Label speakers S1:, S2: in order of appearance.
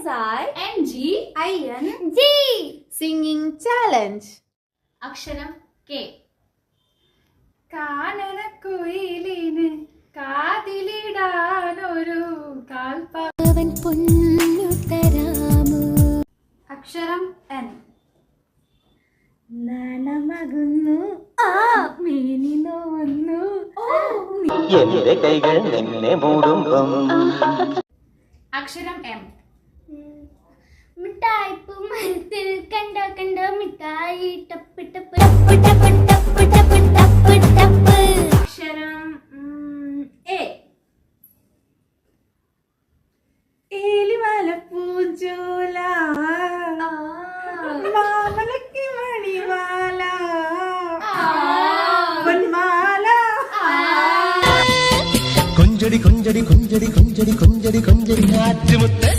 S1: SINGING.
S2: Singing challenge.
S1: അക്ഷരം K.
S3: കാനനക്കുയിലിന് കാതിലിടാനൊരു കാൽപ്പാവൻ അക്ഷരം N. നാണമകുന്നു ആ മേനി നോവുന്നു
S4: എന്റെ കൈകൾ നിന്നെ മൂടുമ്പം.
S1: അക്ഷരം M.
S5: മിഠായിപ്പ് മരത്തിൽ കണ്ട കണ്ട മിഠായി ടപ്പ് ടപ്പ് ടപ്പ് ടപ്പ് ടപ്പ് ടപ്പ് ടപ്പ് ടപ്പ്.
S1: അക്ഷരം A.
S3: ഏലിമല പൂഞ്ചോല മാമലക്ക് മണിമാല പൊന്മാല.
S4: കൊഞ്ചടി കൊഞ്ചടി കൊഞ്ചടി കൊഞ്ചടി കൊഞ്ചടി കൊഞ്ചടി കാറ്റുമുത്ത്